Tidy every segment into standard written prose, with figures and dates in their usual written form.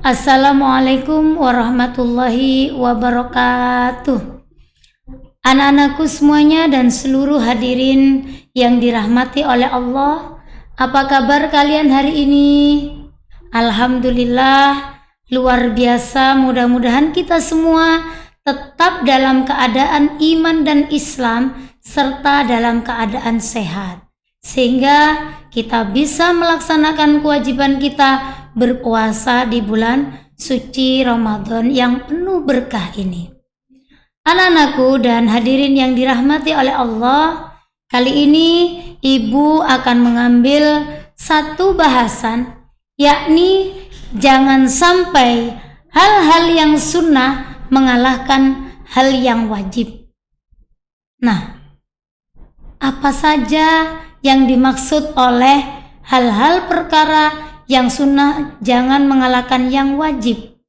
Assalamualaikum warahmatullahi wabarakatuh. Anak-anakku semuanya dan seluruh hadirin yang dirahmati oleh Allah, apa kabar kalian hari ini? Alhamdulillah, luar biasa. Mudah-mudahan kita semua tetap dalam keadaan iman dan Islam serta dalam keadaan sehat, sehingga kita bisa melaksanakan kewajiban kita berpuasa di bulan suci Ramadan yang penuh berkah ini. Anak-anakku dan hadirin yang dirahmati oleh Allah, kali ini Ibu akan mengambil satu bahasan, yakni jangan sampai hal-hal yang sunnah mengalahkan hal yang wajib. Nah, apa saja yang dimaksud oleh hal-hal perkara yang sunnah jangan mengalahkan yang wajib?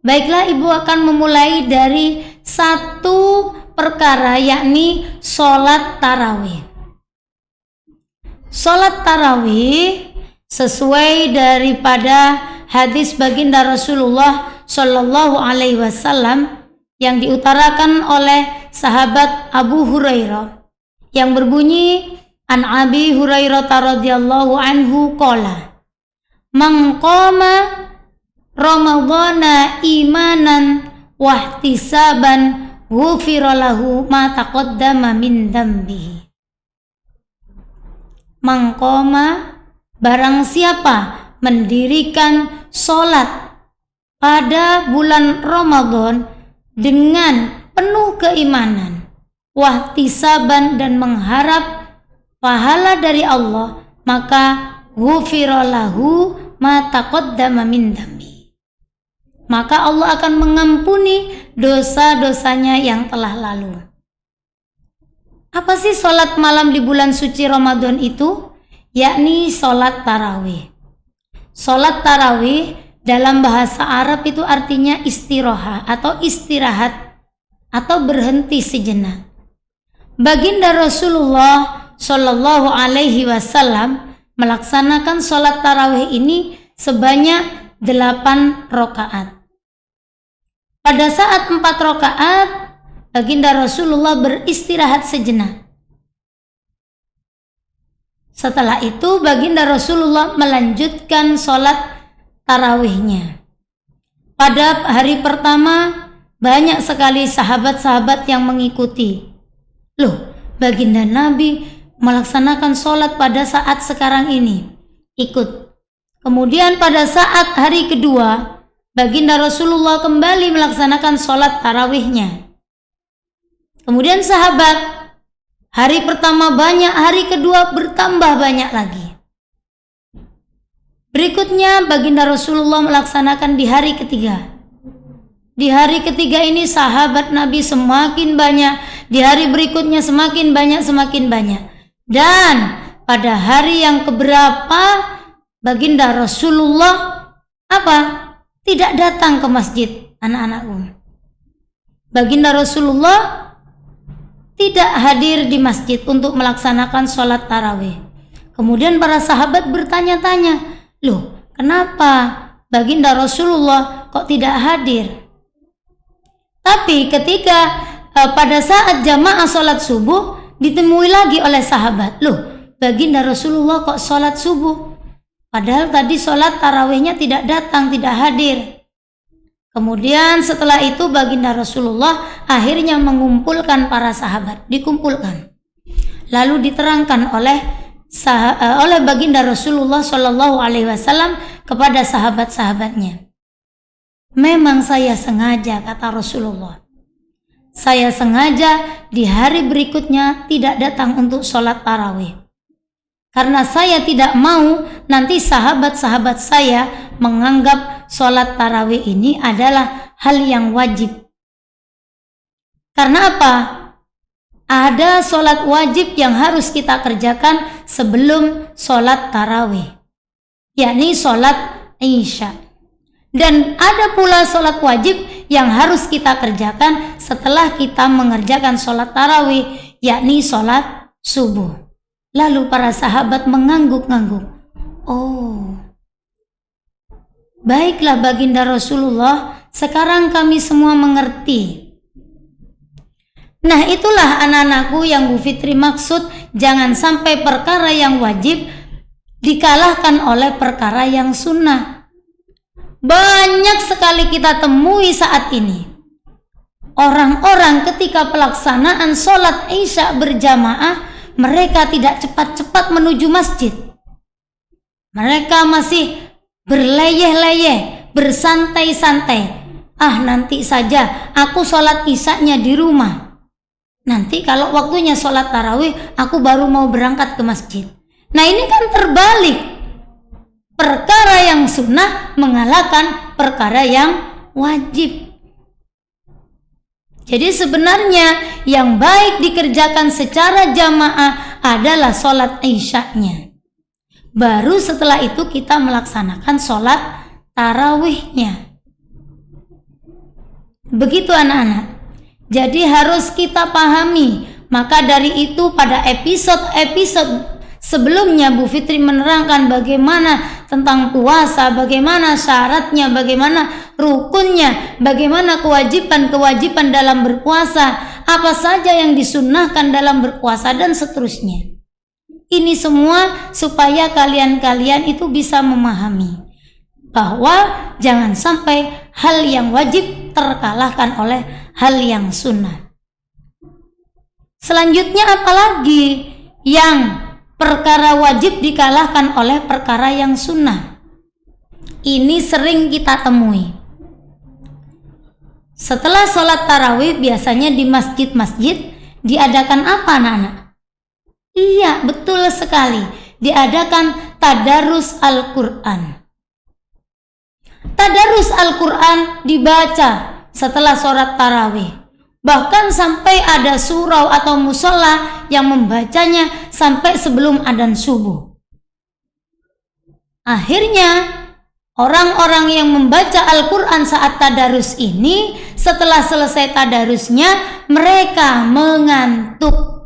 Baiklah, Ibu akan memulai dari satu perkara, yakni sholat tarawih. Sholat tarawih sesuai daripada hadis baginda Rasulullah Shallallahu Alaihi Wasallam yang diutarakan oleh sahabat Abu Hurairah yang berbunyi, an Abi Hurairah radhiyallahu anhu qala, man qama Ramadhana imanan wahtisaban ghufira lahu ma taqaddama min dambihi. Man qama, barang siapa mendirikan sholat pada bulan Ramadan dengan penuh keimanan, wahtisaban, dan mengharap pahala dari Allah, maka ghufira lahu ma taqaddama min dambi, maka Allah akan mengampuni dosa-dosanya yang telah lalu. Apa sih sholat malam di bulan suci Ramadan itu? Yakni sholat tarawih. Sholat tarawih dalam bahasa Arab itu artinya istirahat atau istirahat atau berhenti sejenak. Baginda Rasulullah Shallallahu Alaihi Wasallam melaksanakan sholat tarawih ini sebanyak 8 rakaat. Pada saat 4 rakaat, baginda Rasulullah beristirahat sejenak. Setelah itu baginda Rasulullah melanjutkan sholat tarawihnya. Pada hari pertama banyak sekali sahabat-sahabat yang mengikuti. Loh, baginda Nabi melaksanakan sholat pada saat sekarang ini, ikut. Kemudian pada saat hari kedua, baginda Rasulullah kembali melaksanakan sholat tarawihnya. Kemudian sahabat, hari pertama banyak, hari kedua bertambah banyak lagi. Berikutnya baginda Rasulullah melaksanakan di hari ketiga. Di hari ketiga ini sahabat Nabi semakin banyak, di hari berikutnya semakin banyak, semakin banyak. Dan pada hari yang keberapa baginda Rasulullah tidak datang ke masjid, anak-anakku. Baginda Rasulullah tidak hadir di masjid untuk melaksanakan sholat tarawih. Kemudian para sahabat bertanya-tanya, loh, kenapa baginda Rasulullah kok tidak hadir? Tapi ketika pada saat jamaah sholat subuh, ditemui lagi oleh sahabat, loh, baginda Rasulullah kok sholat subuh? Padahal tadi sholat tarawihnya tidak datang, tidak hadir. Kemudian setelah itu baginda Rasulullah akhirnya mengumpulkan para sahabat, dikumpulkan. Lalu diterangkan oleh baginda Rasulullah Shallallahu Alaihi Wasallam kepada sahabat-sahabatnya. Memang saya sengaja, kata Rasulullah, saya sengaja di hari berikutnya tidak datang untuk sholat tarawih. Karena saya tidak mau nanti sahabat-sahabat saya menganggap sholat tarawih ini adalah hal yang wajib. Karena apa? Ada sholat wajib yang harus kita kerjakan sebelum sholat tarawih, yakni sholat Isya. Dan ada pula sholat wajib yang harus kita kerjakan setelah kita mengerjakan sholat tarawih, yakni sholat subuh. Lalu para sahabat mengangguk-angguk. Oh, Baiklah baginda Rasulullah, sekarang kami semua mengerti. Nah, itulah anak-anakku yang Bu Fitri maksud, jangan sampai perkara yang wajib dikalahkan oleh perkara yang sunnah. Banyak sekali kita temui saat ini orang-orang ketika pelaksanaan sholat Isya berjamaah, mereka tidak cepat-cepat menuju masjid. Mereka masih berleyeh-leyeh, bersantai-santai. Nanti saja aku sholat Isyanya di rumah. Nanti kalau waktunya sholat tarawih, aku baru mau berangkat ke masjid. Nah, ini kan terbalik. Perkara yang sunnah mengalahkan perkara yang wajib. Jadi sebenarnya yang baik dikerjakan secara jamaah adalah sholat Isyanya. Baru setelah itu kita melaksanakan sholat tarawihnya. Begitu anak-anak. Jadi harus kita pahami. Maka dari itu pada episode-episode sebelumnya Bu Fitri menerangkan bagaimana tentang puasa, bagaimana syaratnya, bagaimana rukunnya, bagaimana kewajiban-kewajiban dalam berpuasa, apa saja yang disunnahkan dalam berpuasa dan seterusnya. Ini semua supaya kalian-kalian itu bisa memahami bahwa jangan sampai hal yang wajib terkalahkan oleh hal yang sunnah. Selanjutnya apalagi yang perkara wajib dikalahkan oleh perkara yang sunnah? Ini sering kita temui. Setelah sholat tarawih biasanya di masjid-masjid diadakan apa anak-anak? Iya, betul sekali. Diadakan tadarus Al-Quran. Tadarus Al-Quran dibaca setelah sholat tarawih. Bahkan sampai ada surau atau musola yang membacanya sampai sebelum adzan subuh. Akhirnya orang-orang yang membaca Al-Quran saat tadarus ini, setelah selesai tadarusnya mereka mengantuk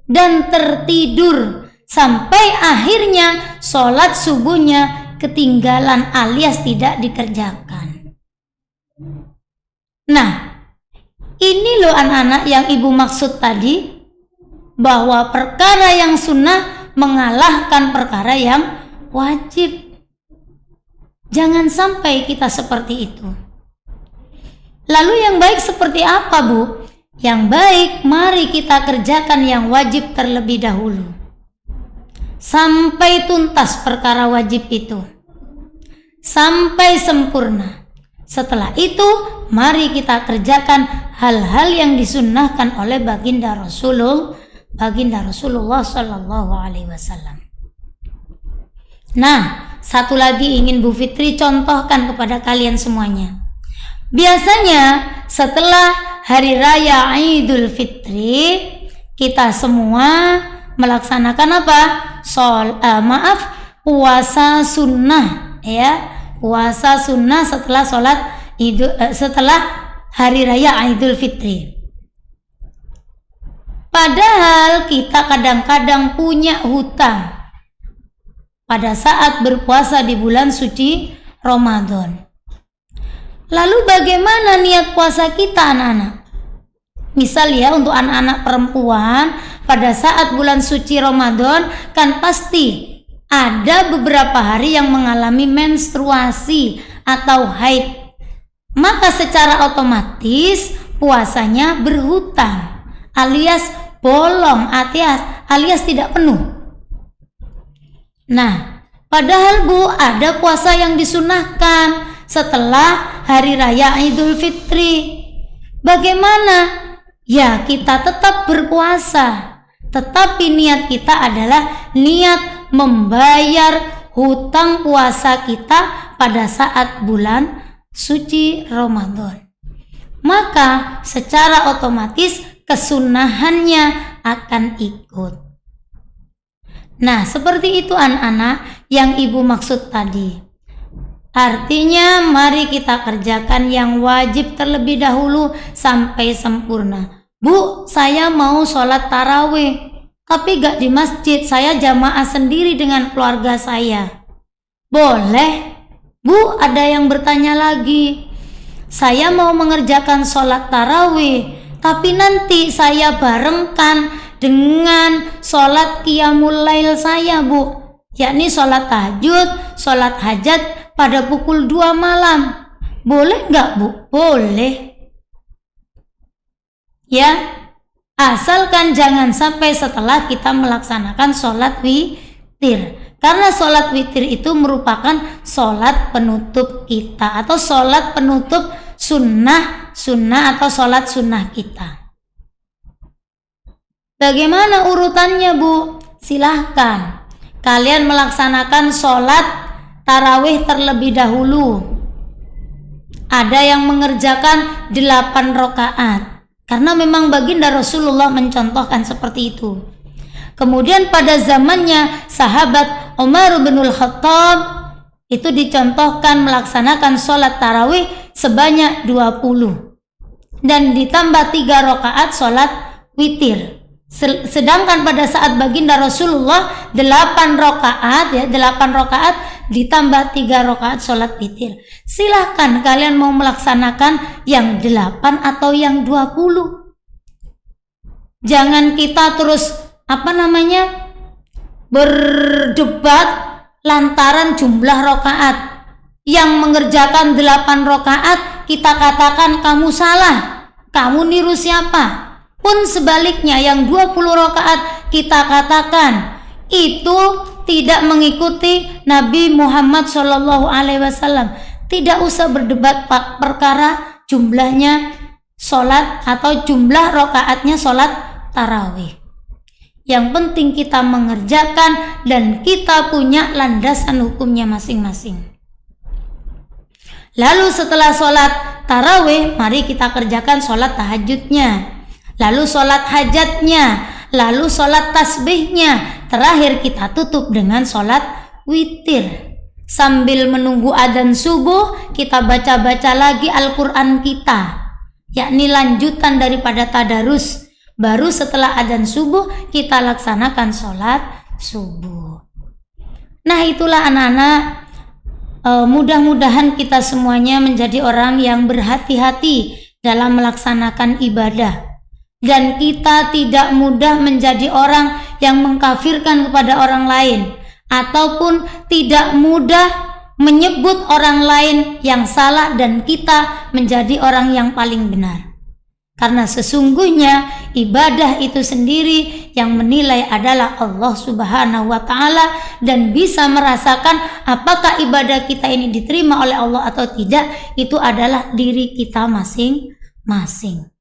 dan tertidur sampai akhirnya sholat subuhnya ketinggalan alias tidak dikerjakan. Nah, ini loh anak-anak yang ibu maksud tadi, bahwa perkara yang sunnah mengalahkan perkara yang wajib. Jangan sampai kita seperti itu. Lalu yang baik seperti apa, Bu? Yang baik, mari kita kerjakan yang wajib terlebih dahulu. Sampai tuntas perkara wajib itu. Sampai sempurna. Setelah itu, mari kita kerjakan hal-hal yang disunnahkan oleh baginda Rasulullah Sallallahu Alaihi Wasallam. Nah, satu lagi ingin Bu Fitri contohkan kepada kalian semuanya. Biasanya setelah hari raya Idul Fitri, kita semua melaksanakan apa? Puasa sunnah, ya. Puasa sunnah setelah setelah hari raya Idul Fitri. Padahal kita kadang-kadang punya hutang pada saat berpuasa di bulan suci Ramadan. Lalu bagaimana niat puasa kita anak-anak? Misal ya, untuk anak-anak perempuan pada saat bulan suci Ramadan kan pasti ada beberapa hari yang mengalami menstruasi atau haid. Maka secara otomatis puasanya berhutang alias bolong, alias tidak penuh. Nah, padahal Bu, ada puasa yang disunahkan setelah hari raya Idul Fitri. Bagaimana? Ya, kita tetap berpuasa, tetapi niat kita adalah niat membayar hutang puasa kita pada saat bulan suci Ramadan. Maka secara otomatis kesunahannya akan ikut. Nah, seperti itu anak-anak yang ibu maksud tadi. Artinya mari kita kerjakan yang wajib terlebih dahulu sampai sempurna. Bu, saya mau sholat tarawih, tapi gak di masjid, saya jamaah sendiri dengan keluarga saya. Boleh, Bu, ada yang bertanya lagi, saya mau mengerjakan sholat tarawih, tapi nanti saya barengkan dengan sholat qiyamul lail saya, Bu, yakni sholat tahajud, sholat hajat pada pukul 2 malam. Boleh nggak, Bu? Boleh. Ya, asalkan jangan sampai setelah kita melaksanakan sholat witir. Karena sholat witir itu merupakan sholat penutup kita, atau sholat penutup sunnah atau sholat sunnah kita. Bagaimana urutannya, Bu? Silahkan kalian melaksanakan sholat tarawih terlebih dahulu. Ada yang mengerjakan 8 rakaat, karena memang baginda Rasulullah mencontohkan seperti itu. Kemudian pada zamannya sahabat Umar bin Khattab itu dicontohkan melaksanakan sholat tarawih sebanyak 20 dan ditambah 3 rakaat sholat witir. Sedangkan pada saat baginda Rasulullah 8 rakaat ditambah 3 rakaat sholat witir. Silahkan kalian mau melaksanakan yang 8 atau yang 20. Jangan kita terus berdebat lantaran jumlah rakaat. Yang mengerjakan 8 rakaat kita katakan kamu salah, kamu niru siapa? Pun sebaliknya yang 20 rakaat kita katakan itu tidak mengikuti Nabi Muhammad SAW. Tidak usah berdebat perkara jumlahnya sholat atau jumlah rakaatnya sholat tarawih. Yang penting kita mengerjakan dan kita punya landasan hukumnya masing-masing. Lalu setelah sholat tarawih, mari kita kerjakan sholat tahajudnya, lalu sholat hajatnya, lalu sholat tasbihnya. Terakhir kita tutup dengan sholat witir. Sambil menunggu adzan subuh, kita baca-baca lagi Al-Quran kita, yakni lanjutan daripada tadarus. Baru setelah adzan subuh kita laksanakan sholat subuh. Nah, itulah anak-anak, mudah-mudahan kita semuanya menjadi orang yang berhati-hati dalam melaksanakan ibadah, dan kita tidak mudah menjadi orang yang mengkafirkan kepada orang lain, ataupun tidak mudah menyebut orang lain yang salah dan kita menjadi orang yang paling benar. Karena sesungguhnya ibadah itu sendiri yang menilai adalah Allah Subhanahu wa Ta'ala, dan bisa merasakan apakah ibadah kita ini diterima oleh Allah atau tidak itu adalah diri kita masing-masing.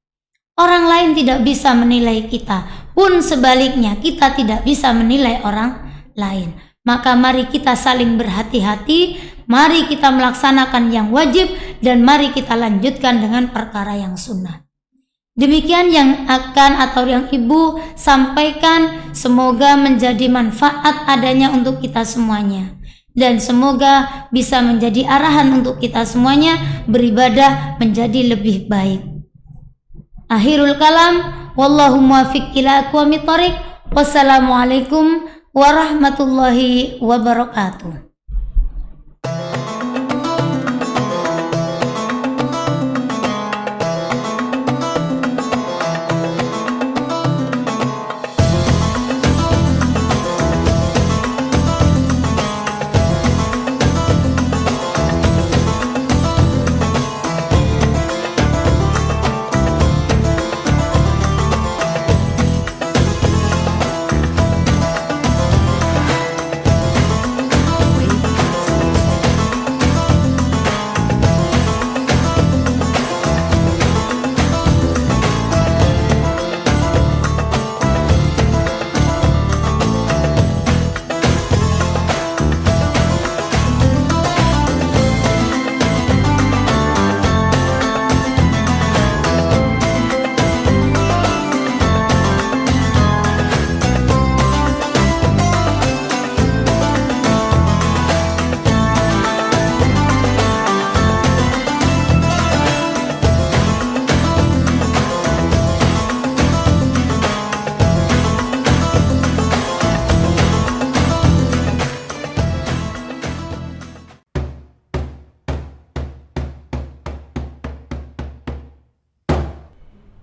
Orang lain tidak bisa menilai kita, pun sebaliknya kita tidak bisa menilai orang lain. Maka mari kita saling berhati-hati, mari kita melaksanakan yang wajib, dan mari kita lanjutkan dengan perkara yang sunnah. Demikian yang yang Ibu sampaikan, semoga menjadi manfaat adanya untuk kita semuanya, dan semoga bisa menjadi arahan untuk kita semuanya beribadah menjadi lebih baik. Akhirul kalam, wallahu muwaffiq ila aqwamit thoriq. Wassalamualaikum warahmatullahi wabarakatuh.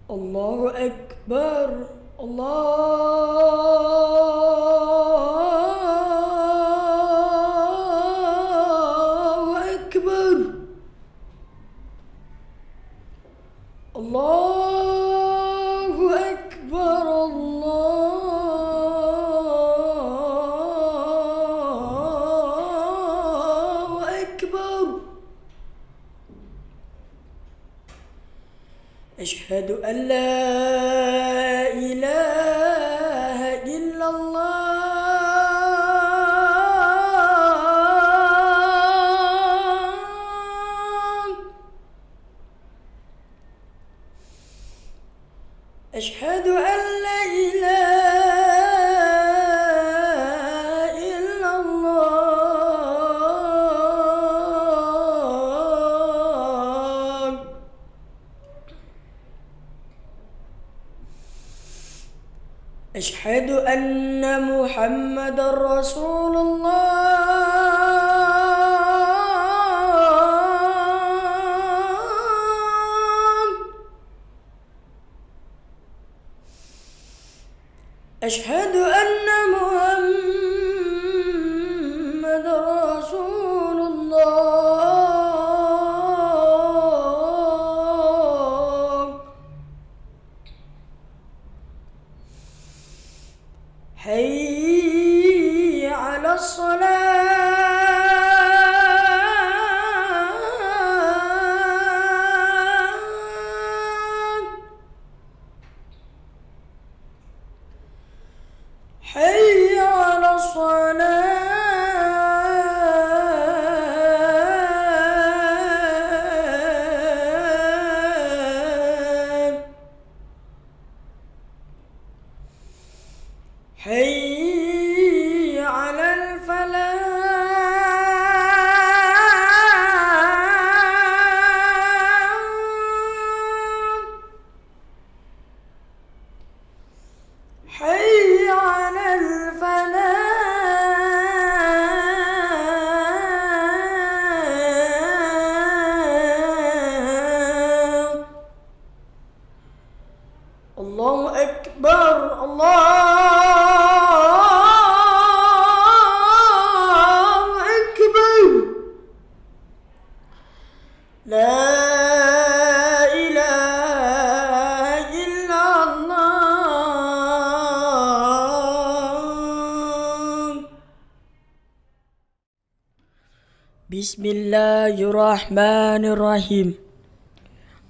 Allahu Akbar. Allahu Akbar. Allahu Akbar. Allahu Akbar. أشهد أن لا إله إلا الله. أشهد أن لا إله إلا الله. أشهد أن محمد رسول الله. أشهد أن محمد رسول الله. حي على الصلاة. حي على الصلاة. حي على الفلاح. حي على الفلاح. الله أكبر. الله أكبر. لا إله إلا الله. بسم الله الرحمن الرحيم.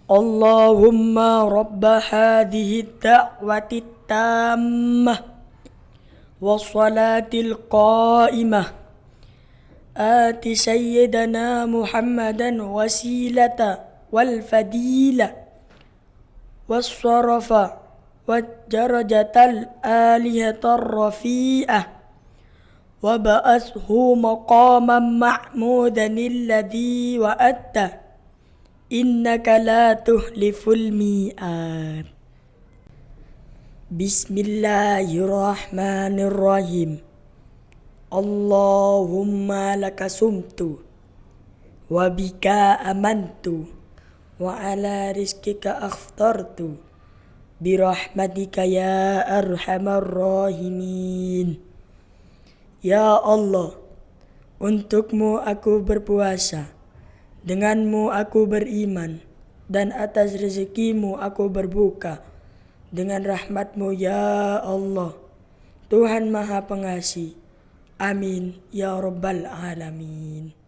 اللهم رب هذه الدعوة التامة والصلاة القائمة آت سيدنا محمدا وسيلة والفضيلة والشرف والدرجة العالية الرفيعة وابعثه مقاما محمودا الذي وعدته إنك لا تخلف الميعاد. بسم الله الرحمن الرحيم. اللهم لك صمت وبك آمنت وعلى رزقك أفطرت برحمتك يا أرحم الراحمين. Ya Allah, untukmu aku berpuasa, denganmu aku beriman, dan atas rezekimu aku berbuka. Dengan rahmatmu ya Allah, Tuhan Maha Pengasih. Amin ya Rabbal Alamin.